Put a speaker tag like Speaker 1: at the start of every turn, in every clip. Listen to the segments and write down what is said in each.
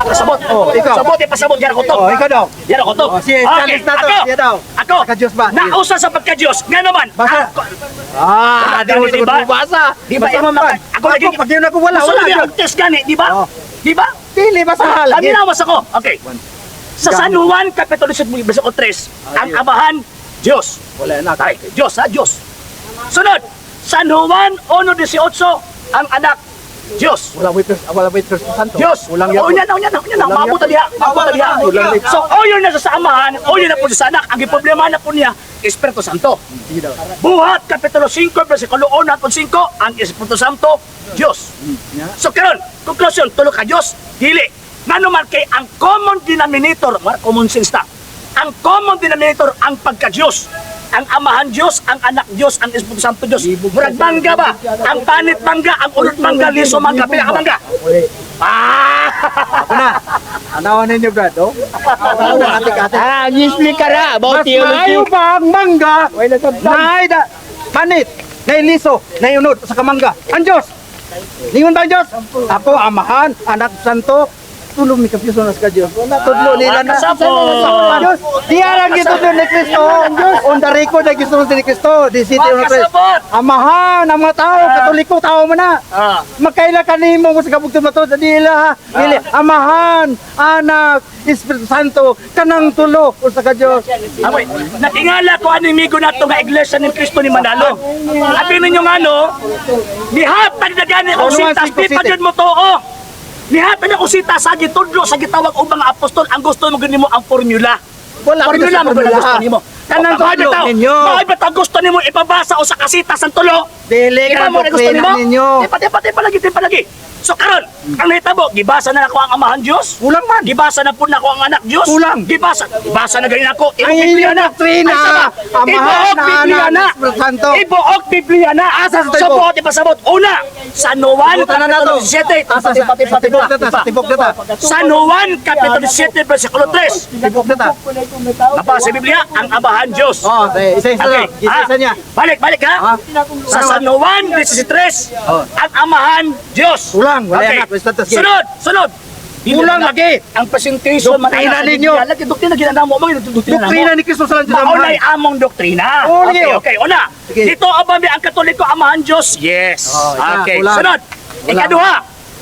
Speaker 1: Pasabot.
Speaker 2: Oh, ikaw.
Speaker 1: Sabot, ipasabot. Yan ako to.
Speaker 2: Oh, ikaw daw.
Speaker 1: Yan ako to.
Speaker 2: Oh, si Charles na to. Siya daw.
Speaker 1: Ako.
Speaker 2: Pagka-Diyos ba?
Speaker 1: Nausa sa pagka-Diyos. Nga naman.
Speaker 2: Basa. Di mo
Speaker 1: Di ba?
Speaker 2: sagot basa.
Speaker 1: Di ba?
Speaker 2: Basa man.
Speaker 1: Ako lagi.
Speaker 2: Pag yun ako wala.
Speaker 1: Gusto
Speaker 2: Wala.
Speaker 1: lang yung test gani, di ba?
Speaker 2: Oh.
Speaker 1: Di ba?
Speaker 2: Dili, basa. Lagi.
Speaker 1: Nawas ako. Okay. Sa San Juan, Kapitulo 3, ang amahan, Diyos.
Speaker 2: Wala na.
Speaker 1: Ay, Diyos ha, Diyos. Sunod, San Juan 1:18, ang anak, Diyos.
Speaker 2: Wala witness santo.
Speaker 1: Diyos.
Speaker 2: Walang
Speaker 1: O
Speaker 2: yapo.
Speaker 1: yan na. Mabuta diha. Mabuta diha.
Speaker 2: Walang yapo.
Speaker 1: So, o yun na sa amahan, o yun na po sa anak. Ang problema na po niya, Espiritu Santo.
Speaker 2: Sige daw.
Speaker 1: Buhat, Kapitulo 5, versikulo 1 at 5, ang Espiritu Santo, Diyos. So, karon, conclusion, tulo ka Diyos, dili. Ngano man kay ang common denominator, common sense na, ang common denominator, ang pagka-Diyos. Ang amahan Diyos, ang anak Diyos, ang Espiritu Santo Diyos. Murag mangga ba? Ang panit mangga, ang ulot mangga, liso mangga, pila ka mangga.
Speaker 2: Ako na. Anawan ninyo, Brad. Oh. Ano na ate-ate.
Speaker 3: Explain ka na about
Speaker 2: Mas maayo
Speaker 3: theology.
Speaker 2: ba ang mangga? Na panit, na liso, na unod sa kamangga. Ang Diyos. Lingon ba ang Diyos? Ako, amahan, anak santo, tulong ni Kapiyos na sa Diyos. Wala, tudlo nila na.
Speaker 1: Kasabot.
Speaker 2: Diyos, di alang gitudlo ni Kristo. On the record na gitudlo ni Kristo. Di city of Christ.
Speaker 1: Kasabot.
Speaker 2: Amahan, ang mga tao, katoliko, tao mo na.
Speaker 1: Ah.
Speaker 2: Makaila ka nimo mo sa kabugtong na to, sa dila, dili, amahan, anak, Espiritu Santo, kanang tulo, o sa Diyos.
Speaker 1: Amoy, natingala ko ano migo na ito nga iglesia ng Kristo ni Manalo. Abi ninyo nga no, nihatag na gani ang
Speaker 2: Ano man,
Speaker 1: sitas, di pa
Speaker 2: siko-siti.
Speaker 1: dyan mo to, oh. Nihatag na kung sita sa gitudlo, sa gitawag ubang mga apostol, ang gusto mo ganun mo ang formula.
Speaker 2: Wala
Speaker 1: Formula mo ganun gusto nimo.
Speaker 2: Kanang tulo ninyo.
Speaker 1: Bakit ba gusto nimo ipabasa o sa kasitas ang tulo?
Speaker 2: Dili
Speaker 1: Iba
Speaker 2: ka
Speaker 1: mo na gusto
Speaker 2: doktrina ninyo.
Speaker 1: Tipa lagi. So karon, ang nahitabo, gibasa na ako ang amahan Diyos.
Speaker 2: Kulang man.
Speaker 1: Gibasa na po na ako ang anak Diyos.
Speaker 2: Kulang.
Speaker 1: Gibasa na ganyan ako.
Speaker 2: Ang inyong doktrina, amahan na anak, Espiritu Santo.
Speaker 1: Ibuok Biblia na.
Speaker 2: Asa sa
Speaker 1: So
Speaker 2: tibok?
Speaker 1: buot ipasabot. Una, San Juan,
Speaker 2: Buta na
Speaker 1: Kapitulo
Speaker 2: to.
Speaker 1: 17.
Speaker 2: Asa sa tibok data, sa tibok data.
Speaker 1: San Juan, Kapitulo 7, versikulo 3.
Speaker 2: Tibok data.
Speaker 1: Nabasa sa Biblia, ang amahan Diyos.
Speaker 2: Oh, isa-isa
Speaker 1: Okay.
Speaker 2: lang. Isa-isa niya.
Speaker 1: Balik ha.
Speaker 2: Ah.
Speaker 1: Sa San Juan 13,
Speaker 2: Oh.
Speaker 1: ang amahan Diyos.
Speaker 2: Kulang, wala yan, status game.
Speaker 1: Sunod.
Speaker 2: Kulang lagi.
Speaker 1: Ang presentation
Speaker 2: Doktrina ninyo.
Speaker 1: Lagi doktrina ginanamo mo,
Speaker 2: Doktrina ni Kristo sa landas
Speaker 1: Maunay among doktrina.
Speaker 2: Oo,
Speaker 1: Okay,
Speaker 2: niyo.
Speaker 1: okay. Una,
Speaker 2: Sige.
Speaker 1: dito abami ang Katoliko amahan Diyos. Yes.
Speaker 2: Oh, isa,
Speaker 1: Okay.
Speaker 2: kulang.
Speaker 1: Sunod.
Speaker 2: Kulang.
Speaker 1: Ikaduha.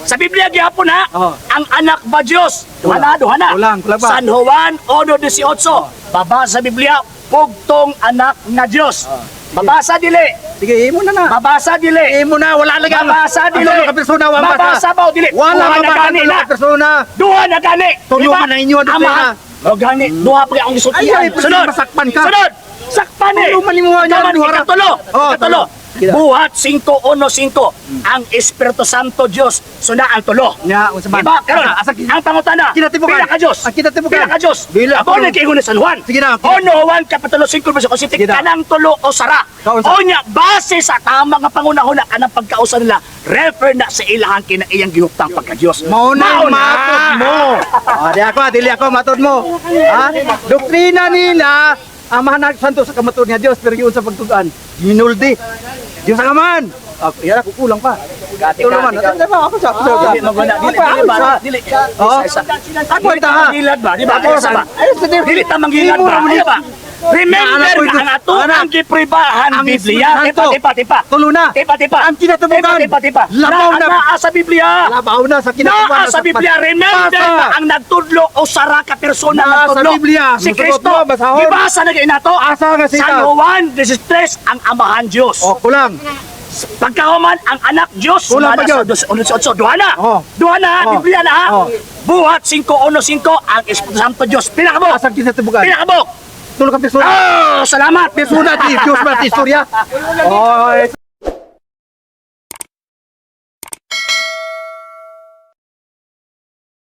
Speaker 1: Sa Biblia gihapon ha,
Speaker 2: Oh.
Speaker 1: ang anak ba Diyos? Duha na.
Speaker 2: Kulang ba?
Speaker 1: San Juan 1:18. Babasa sa Biblia, pugtong anak na Diyos. Babasa dili.
Speaker 2: Sige, imo na na.
Speaker 1: Babasa dili.
Speaker 2: Imo na, wala lagi.
Speaker 1: Babasa dili.
Speaker 2: Ang ka persona, wala
Speaker 1: Babasa ba o dili?
Speaker 2: Wala
Speaker 1: Duha na
Speaker 2: mabasa
Speaker 1: gani
Speaker 2: ng
Speaker 1: na.
Speaker 2: mga persona.
Speaker 1: Duha na gani.
Speaker 2: Tulungan na inyo ang doktrina.
Speaker 1: Amahan. O gani, duha pa ang isultihan.
Speaker 2: Ay,
Speaker 1: Sunod.
Speaker 2: masakpan ka.
Speaker 1: Sunod. Sakpan eh.
Speaker 2: Tulungan mo yan,
Speaker 1: Ikaw man,
Speaker 2: duha ra.
Speaker 1: ikatulo.
Speaker 2: Oh,
Speaker 1: Ikatulo.
Speaker 2: Sige.
Speaker 1: Buhat 5:1-5. Ang Espiritu Santo Diyos. Suna ang tulo.
Speaker 2: Nya, unsa man?
Speaker 1: Diba? Karon,
Speaker 2: Asa-
Speaker 1: ang pangutana.
Speaker 2: Kinatibukan.
Speaker 1: Pila ka Diyos?
Speaker 2: Ang kinatibukan.
Speaker 1: Pila ka Diyos?
Speaker 2: Bila.
Speaker 1: Abo na kay San Juan.
Speaker 2: Sige na.
Speaker 1: Ono Juan Kapitulo 5 versikulo 7
Speaker 2: Sige na.
Speaker 1: kanang tulo o sara.
Speaker 2: Kaunsa?
Speaker 1: O nya base sa tama nga pangunahuna kanang pagkausa nila refer na sa ilahang kina iyang gihuptang pagka-Diyos.
Speaker 2: Mauna matod mo. Dili ako matod mo. Ha? Doktrina nila, amahan na santo sa kamatod nga Dios pero giun sa pagtugan. Ginuldi. Dios ang aman. Yan ako kulang pa. Tulungan. Ako sa.
Speaker 1: Dili maguna dili ba? Dili.
Speaker 2: Oh.
Speaker 1: Isa.
Speaker 2: Ako ita ha.
Speaker 1: Gilad ba? Di ba?
Speaker 2: Ako
Speaker 1: Isa ba?
Speaker 2: sa.
Speaker 1: Dili tamang gilad ba? Di ba? Remember nga ang ato ang gipribahan
Speaker 2: Ang
Speaker 1: Biblia.
Speaker 2: Espiritu
Speaker 1: Tipa.
Speaker 2: Tulo na.
Speaker 1: Tipa.
Speaker 2: Ang kinatubukan.
Speaker 1: Tipa.
Speaker 2: Labaw na.
Speaker 1: Naa sa Biblia.
Speaker 2: Labaw na sa kinatubukan.
Speaker 1: Naa sa Biblia, remember na ang nagtudlo o sara ka persona
Speaker 2: Naa sa
Speaker 1: nagtudlo.
Speaker 2: Biblia.
Speaker 1: Si
Speaker 2: Musugot
Speaker 1: Kristo.
Speaker 2: mo, basahon.
Speaker 1: Gibasa na kayo na to.
Speaker 2: Asa nga sita?
Speaker 1: San Juan 13 ang amahan Diyos.
Speaker 2: Oh, kulang.
Speaker 1: Pagkahuman ang anak Diyos.
Speaker 2: Kulang pa yun.
Speaker 1: Duha na.
Speaker 2: Oh.
Speaker 1: Duha na,
Speaker 2: Oh.
Speaker 1: Biblia na ha.
Speaker 2: Oh.
Speaker 1: Buhat 5:1-5 ang Espiritu Santo Diyos. Pinakabok.
Speaker 2: Asa kinatubukan.
Speaker 1: Pinakabok.
Speaker 2: Tulong ka persona.
Speaker 1: Oh, salamat.
Speaker 2: Persona di Dios ba ti istorya. Oh,